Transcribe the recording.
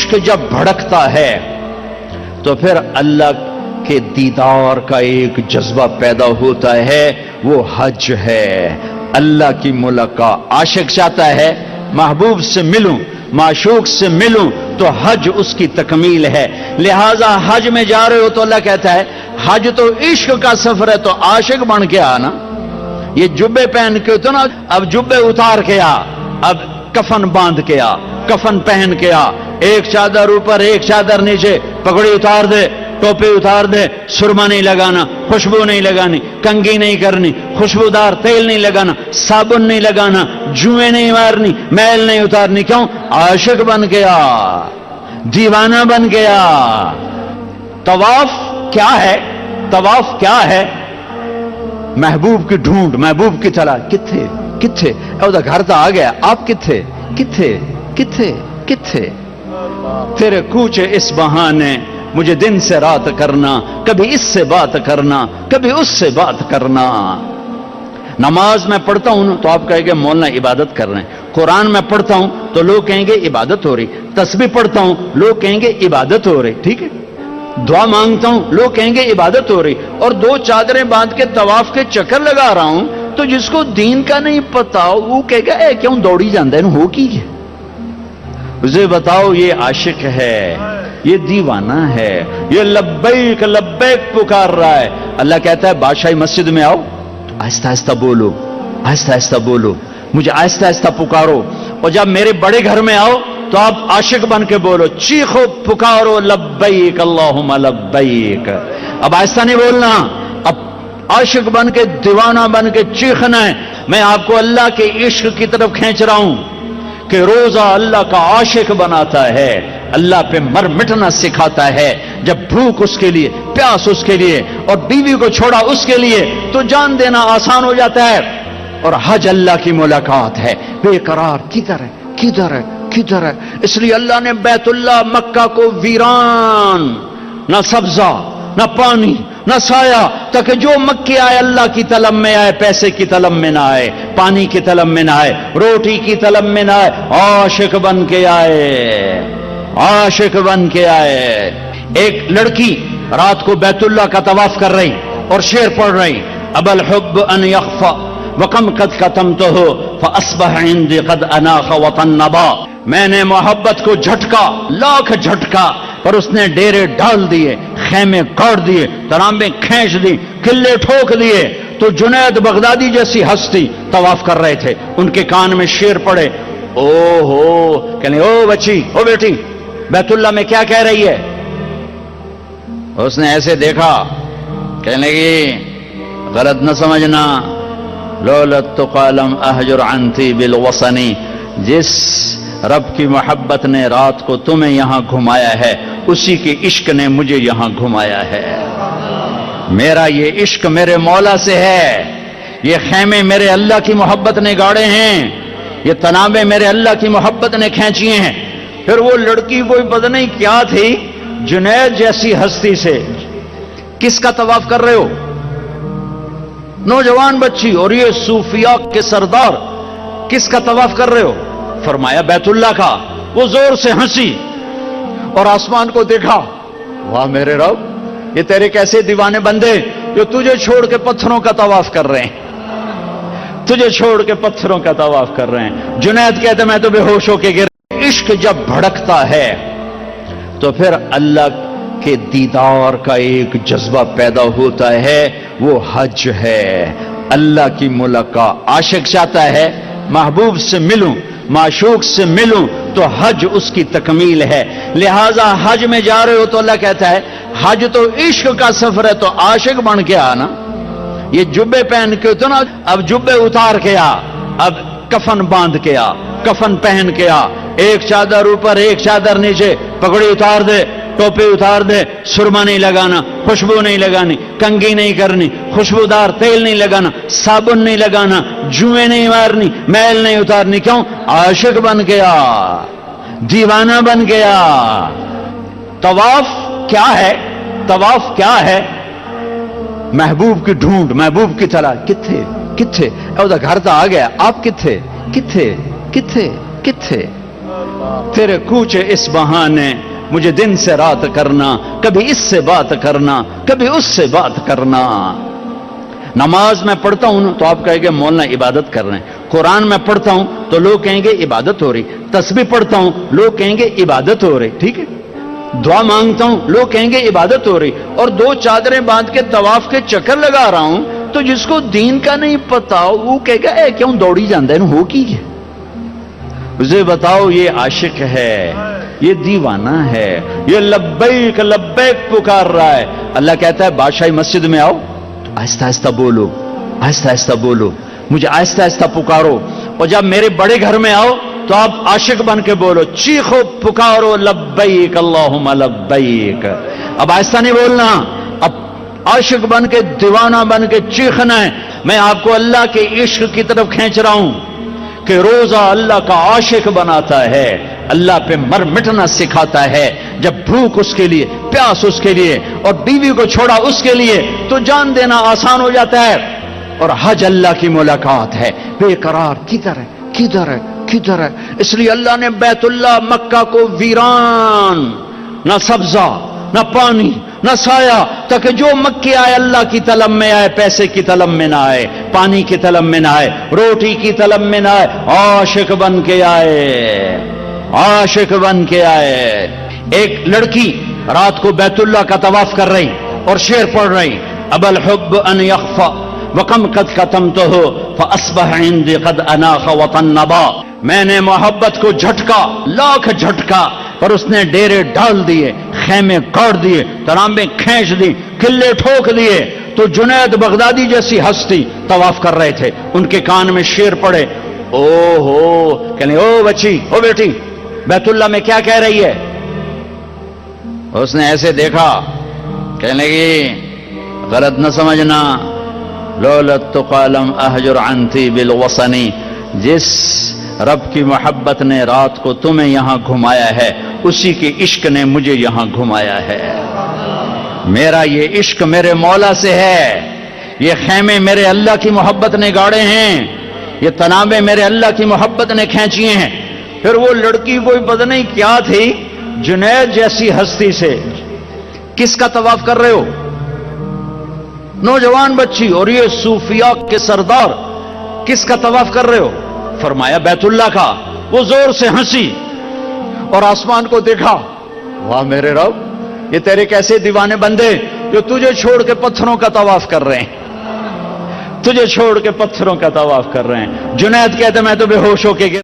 عشق جب بھڑکتا ہے تو پھر اللہ کے دیدار کا ایک جذبہ پیدا ہوتا ہے، وہ حج ہے، اللہ کی ملاقات۔ عاشق چاہتا ہے محبوب سے ملوں، معشوق سے ملوں، تو حج اس کی تکمیل ہے۔ لہذا حج میں جا رہے ہو تو اللہ کہتا ہے حج تو عشق کا سفر ہے، تو عاشق بن کے آنا۔ یہ جبے پہن کے تو نا، اب جبے اتار کے آ، اب کفن باندھ کے آ، کفن پہن کے آ، ایک چادر اوپر ایک چادر نیچے، پگڑی اتار دے، ٹوپی اتار دے، سرما نہیں لگانا، خوشبو نہیں لگانی، کنگھی نہیں کرنی، خوشبودار تیل نہیں لگانا، صابن نہیں لگانا، جوئیں نہیں مارنی، میل نہیں اتارنی۔ کیوں؟ عاشق بن گیا، دیوانہ بن گیا۔ طواف کیا ہے؟ طواف کیا ہے؟ محبوب کی ڈھونڈ، محبوب کی تلاش۔ کتھے کتھے او گھر تو آ گیا، آپ کتھے کتھے کتھے کتھے؟ تیرے کوچے اس بہانے مجھے دن سے رات کرنا، کبھی اس سے بات کرنا، کبھی اس سے بات کرنا۔ نماز میں پڑھتا ہوں تو آپ کہیں گے مولانا عبادت کر رہے ہیں، قرآن میں پڑھتا ہوں تو لوگ کہیں گے عبادت ہو رہی، تسبیح پڑھتا ہوں لوگ کہیں گے عبادت ہو رہی، ٹھیک ہے، دعا مانگتا ہوں لوگ کہیں گے عبادت ہو رہی، اور دو چادریں باندھ کے طواف کے چکر لگا رہا ہوں، تو جس کو دین کا نہیں پتا وہ کہے گا اے کیوں دوڑی جاندہ ہے، ہو کی ہے؟ اسے بتاؤ یہ عاشق ہے، یہ دیوانہ ہے، یہ لبیک لبیک پکار رہا ہے۔ اللہ کہتا ہے بادشاہی مسجد میں آؤ تو آہستہ آہستہ بولو، آہستہ آہستہ بولو، مجھے آہستہ آہستہ پکارو، اور جب میرے بڑے گھر میں آؤ تو آپ عاشق بن کے بولو، چیخو پکارو لبیک اللہم لبیک۔ اب آہستہ نہیں بولنا، اب عاشق بن کے دیوانہ بن کے چیخنا ہے۔ میں آپ کو اللہ کے عشق کی طرف کھینچ رہا ہوں کہ روزہ اللہ کا عاشق بناتا ہے، اللہ پہ مر مٹنا سکھاتا ہے۔ جب بھوک اس کے لیے، پیاس اس کے لیے، اور بیوی کو چھوڑا اس کے لیے، تو جان دینا آسان ہو جاتا ہے۔ اور حج اللہ کی ملاقات ہے۔ بے قرار کدھر ہے کدھر ہے کدھر ہے؟ اس لیے اللہ نے بیت اللہ مکہ کو ویران، نہ سبزہ نہ پانی نہ سایہ، تاکہ جو مکے آئے اللہ کی طلب میں آئے، پیسے کی طلب میں نہ آئے، پانی کی طلب میں نہ آئے، روٹی کی طلب میں نہ آئے، عاشق بن کے آئے، عاشق بن کے آئے۔ ایک لڑکی رات کو بیت اللہ کا طواف کر رہی اور شعر پڑھ رہی، اب الحب ان یخفى وکم قد کتمتہ فاصبح عندی قد اناخ وطنبا۔ میں نے محبت کو جھٹکا، لاکھ جھٹکا، پر اس نے ڈیرے ڈال دیے، خیمے گاڑ دیے، ترامبیں کھینچ دی، قلعے ٹھوک دیے۔ تو جنید بغدادی جیسی ہستی طواف کر رہے تھے، ان کے کان میں شعر پڑے، او ہو، کہنے او بچی، او بیٹی، بیت اللہ میں کیا کہہ رہی ہے؟ اس نے ایسے دیکھا، کہنے لگی غلط نہ سمجھنا، لولت قالم احجر عنتی بالوصنی، جس رب کی محبت نے رات کو تمہیں یہاں گھمایا ہے، اسی کے عشق نے مجھے یہاں گھمایا ہے۔ میرا یہ عشق میرے مولا سے ہے، یہ خیمے میرے اللہ کی محبت نے گاڑے ہیں، یہ تنابیں میرے اللہ کی محبت نے کھینچی ہیں۔ پھر وہ لڑکی کوئی پتہ نہیں کیا تھی، جنید جیسی ہستی سے کس کا طواف کر رہے ہو؟ نوجوان بچی، اور یہ صوفیاء کے سردار کس کا طواف کر رہے ہو؟ فرمایا بیت اللہ کا۔ وہ زور سے ہنسی اور آسمان کو دیکھا، واہ میرے رب، یہ تیرے کیسے دیوانے بندے جو تجھے چھوڑ کے پتھروں کا طواف کر رہے ہیں، تجھے چھوڑ کے پتھروں کا طواف کر رہے ہیں۔ جنید کہتے میں تو بے ہوش ہو کے گر۔ عشق جب بھڑکتا ہے تو پھر اللہ کے دیدار کا ایک جذبہ پیدا ہوتا ہے، وہ حج ہے، اللہ کی ملاقات۔ عاشق چاہتا ہے محبوب سے ملوں، معشوق سے ملوں، تو حج اس کی تکمیل ہے۔ لہذا حج میں جا رہے ہو تو اللہ کہتا ہے حج تو عشق کا سفر ہے، تو عاشق بن کے آنا۔ یہ جبے پہن کے تو نا، اب جبے اتار کے آ، اب کفن باندھ کے آ، کفن پہن کے آ، ایک چادر اوپر ایک چادر نیچے، پگڑی اتار دے، ٹوپی اتار دے، سرما نہیں لگانا، خوشبو نہیں لگانی، کنگھی نہیں کرنی، خوشبودار تیل نہیں لگانا، صابن نہیں لگانا، جوئیں نہیں مارنی، میل نہیں اتارنی۔ کیوں؟ عاشق بن گیا، دیوانہ بن گیا۔ طواف کیا ہے؟ طواف کیا ہے؟ محبوب کی ڈھونڈ، محبوب کی تلاش۔ کتھے کتھے او گھر تو آ گیا، آپ کتھے کتھے کتھے کتھے؟ تیرے کوچے اس بہانے مجھے دن سے رات کرنا، کبھی اس سے بات کرنا، کبھی اس سے بات کرنا۔ نماز میں پڑھتا ہوں تو آپ کہیں گے مولانا عبادت کر رہے ہیں، قرآن میں پڑھتا ہوں تو لوگ کہیں گے عبادت ہو رہی، تسبیح پڑھتا ہوں لوگ کہیں گے عبادت ہو رہی، ٹھیک ہے، دعا مانگتا ہوں لوگ کہیں گے عبادت ہو رہی، اور دو چادریں باندھ کے طواف کے چکر لگا رہا ہوں تو جس کو دین کا نہیں پتا وہ کہے گا اے کیوں دوڑی جاندے ہیں ہو کی ہے؟ اسے بتاؤ یہ عاشق ہے، یہ دیوانہ ہے، یہ لبیک لبیک پکار رہا ہے۔ اللہ کہتا ہے بادشاہی مسجد میں آؤ تو آہستہ آہستہ بولو، آہستہ آہستہ بولو، مجھے آہستہ آہستہ پکارو، اور جب میرے بڑے گھر میں آؤ تو آپ عاشق بن کے بولو، چیخو پکارو لبیک اللہم لبیک۔ اب آہستہ نہیں بولنا، اب عاشق بن کے دیوانہ بن کے چیخنا ہے۔ میں آپ کو اللہ کے عشق کی طرف کھینچ رہا ہوں کہ روزہ اللہ کا عاشق بناتا ہے، اللہ پہ مر مٹنا سکھاتا ہے۔ جب بھوک اس کے لیے، پیاس اس کے لیے، اور بیوی کو چھوڑا اس کے لیے، تو جان دینا آسان ہو جاتا ہے۔ اور حج اللہ کی ملاقات ہے، بے قرار کدھر ہے کدھر ہے کدھر ہے؟ اس لیے اللہ نے بیت اللہ مکہ کو ویران، نہ سبزہ نہ پانی نہ سایہ، تاکہ جو مکے آئے اللہ کی طلب میں آئے، پیسے کی طلب میں نہ آئے، پانی کی طلب میں نہ آئے، روٹی کی طلب میں نہ آئے، عاشق بن کے آئے، عاشق بن کے آئے۔ ایک لڑکی رات کو بیت اللہ کا طواف کر رہی اور شعر پڑھ رہی، اب الحب ان یخفى وکم قد کتمتہ فاصبح عندی قد اناخ وطنبا۔ میں نے محبت کو جھٹکا، لاکھ جھٹکا، پر اس نے ڈیرے ڈال دیے، خیمے کاٹ دیے، ترامبیں کھینچ دی، قلعے ٹھوک دیے۔ تو جنید بغدادی جیسی ہستی طواف کر رہے تھے، ان کے کان میں شعر پڑے، او ہو، کہنے او بچی، او بیٹی، بیت اللہ میں کیا کہہ رہی ہے؟ اس نے ایسے دیکھا، کہنے لگی غلط نہ سمجھنا، لولت قالم احجر عنتی بالوصنی، جس رب کی محبت نے رات کو تمہیں یہاں گھمایا ہے، اسی کے عشق نے مجھے یہاں گھمایا ہے۔ میرا یہ عشق میرے مولا سے ہے، یہ خیمے میرے اللہ کی محبت نے گاڑے ہیں، یہ تنابیں میرے اللہ کی محبت نے کھینچی ہیں۔ پھر وہ لڑکی کوئی پتہ نہیں کیا تھی، جنید جیسی ہستی سے کس کا طواف کر رہے ہو؟ نوجوان بچی، اور یہ صوفیاء کے سردار کس کا طواف کر رہے ہو؟ فرمایا بیت اللہ کا۔ وہ زور سے ہنسی اور آسمان کو دیکھا، واہ میرے رب، یہ تیرے کیسے دیوانے بندے جو تجھے چھوڑ کے پتھروں کا طواف کر رہے ہیں، تجھے چھوڑ کے پتھروں کا طواف کر رہے ہیں۔ جنید کہتے میں تو بے ہوش ہو کے